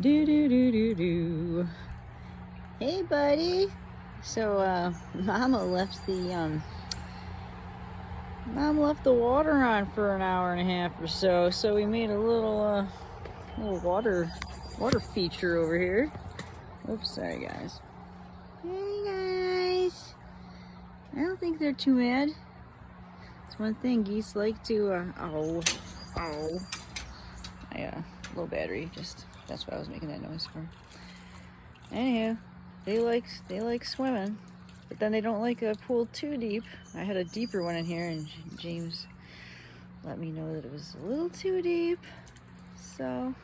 Do do do do do. Hey, buddy. So, Mama left the water on for an hour and a half or so. So we made a little water feature over here. Oops, sorry guys. Hey guys. I don't think they're too mad. It's one thing geese like to. Low battery. Just that's what I was making that noise for. Anyhow, they like swimming, but then they don't like a pool too deep. I had a deeper one in here, and James let me know that it was a little too deep. So,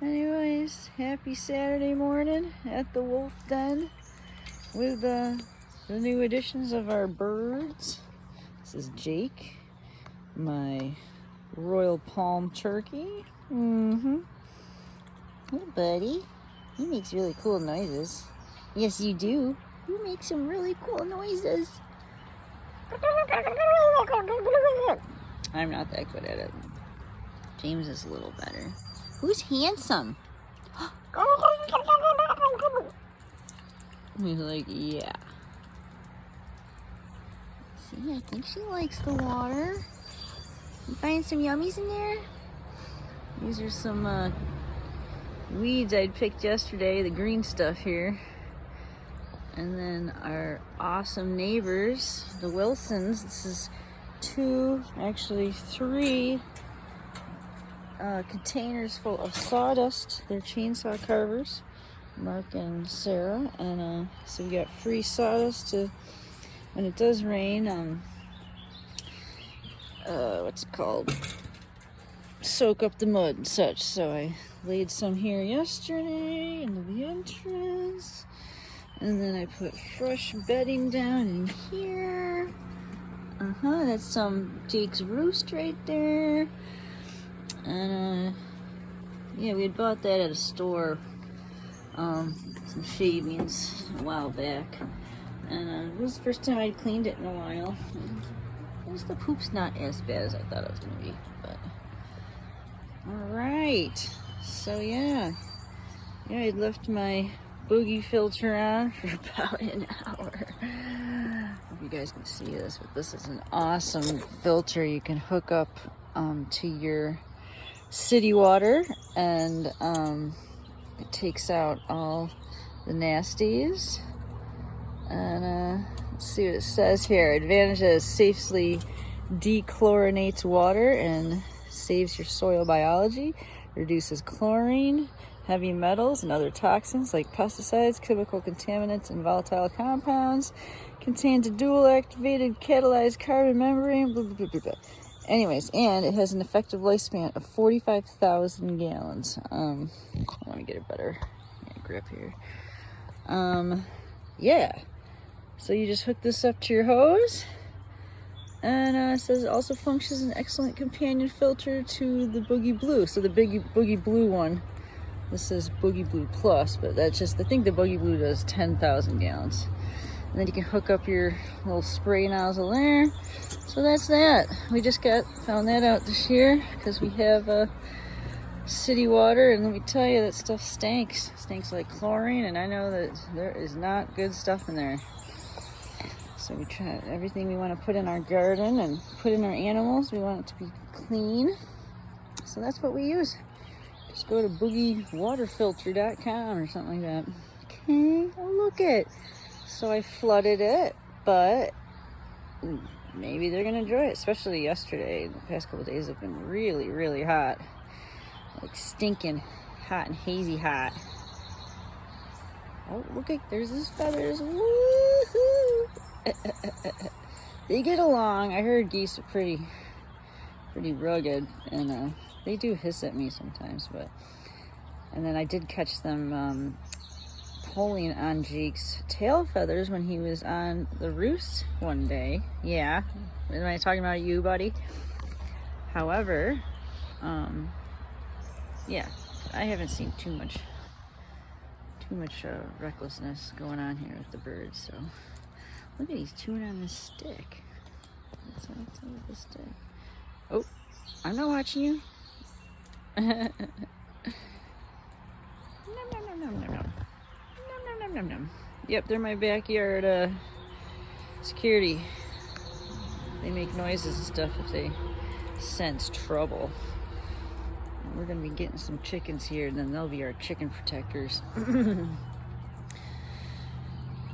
anyways, happy Saturday morning at the Wolf Den with the new additions of our birds. This is Jake, my Royal Palm turkey. Hey, buddy. He makes really cool noises. Yes, you do. You make some really cool noises. I'm not that good at it. James is a little better. Who's handsome? He's like, yeah. See, I think she likes the water. You find some yummies in there? These are some weeds I'd picked yesterday, the green stuff here. And then our awesome neighbors, the Wilsons. This is three containers full of sawdust. They're chainsaw carvers, Mark and Sarah. And so we got free sawdust to, when it does rain, what's it called? Soak up the mud and such. So I laid some here yesterday into the entrance, and then I put fresh bedding down in here. That's some Jake's roost right there. And yeah, we had bought that at a store, some shavings a while back, and it was the first time I'd cleaned it in a while. The poop's not as bad as I thought it was gonna be, but alright, so yeah, I'd left my boogie filter on for about an hour. Hope you guys can see this, but this is an awesome filter you can hook up to your city water, and it takes out all the nasties. And let's see what it says here. Advantages: safely dechlorinates water and saves your soil biology, reduces chlorine, heavy metals, and other toxins like pesticides, chemical contaminants, and volatile compounds. Contains a dual activated catalyzed carbon membrane, blah, blah, blah, blah. Anyways, and it has an effective lifespan of 45,000 gallons. I want to get a better grip here. Yeah. So you just hook this up to your hose, and it says it also functions as an excellent companion filter to the Boogie Blue. So the Boogie Blue one, this is Boogie Blue Plus, but that's just, I think the Boogie Blue does 10,000 gallons. And then you can hook up your little spray nozzle there. So that's that. We just found that out this year because we have city water, and let me tell you, that stuff stinks. Stinks like chlorine, and I know that there is not good stuff in there. So we try everything we want to put in our garden and put in our animals. We want it to be clean. So that's what we use. Just go to boogiewaterfilter.com or something like that. Okay, oh look it. So I flooded it, but maybe they're gonna enjoy it, especially yesterday. The past couple of days have been really, really hot. Like stinking hot and hazy hot. Oh, look at, there's his feathers. Woohoo! They get along. I heard geese are pretty rugged, and they do hiss at me sometimes, and then I did catch them pulling on Jake's tail feathers when he was on the roost one day. Yeah, am I talking about you, buddy? However, yeah, I haven't seen too much recklessness going on here with the birds. So look at, he's chewing on this stick. What's that with the stick? Oh, I'm not watching you. Num num. Yep, they're my backyard security. They make noises and stuff if they sense trouble. And we're gonna be getting some chickens here, and then they'll be our chicken protectors.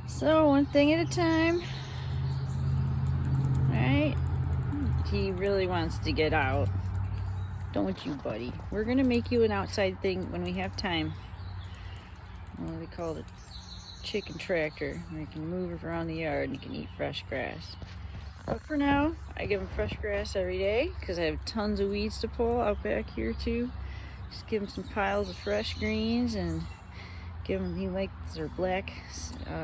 So, one thing at a time. Alright. He really wants to get out. Don't you, buddy? We're gonna make you an outside thing when we have time. What do they call it? A chicken tractor, where you can move around the yard and you can eat fresh grass. But for now, I give him fresh grass every day because I have tons of weeds to pull out back here too. Just give him some piles of fresh greens and give him, he likes their black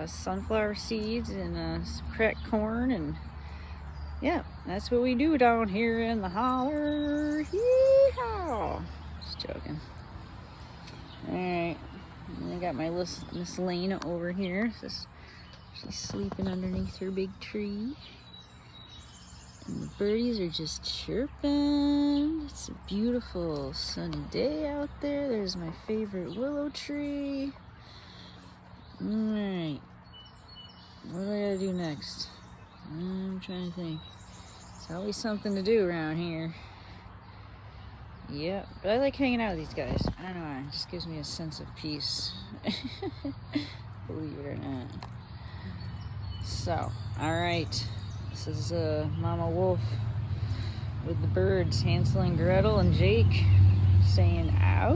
sunflower seeds and some cracked corn, and yeah, that's what we do down here in the holler. Yee-haw! Just joking. Alright, I got my Miss Lena over here. She's sleeping underneath her big tree. And the birdies are just chirping. It's a beautiful sunny day out there. There's my favorite willow tree. Alright. What do I gotta do next? I'm trying to think. There's always something to do around here. Yep, but I like hanging out with these guys. I don't know, it just gives me a sense of peace. Believe it or not. So, alright. This is Mama Wolf with the birds, Hansel and Gretel and Jake, saying, ow.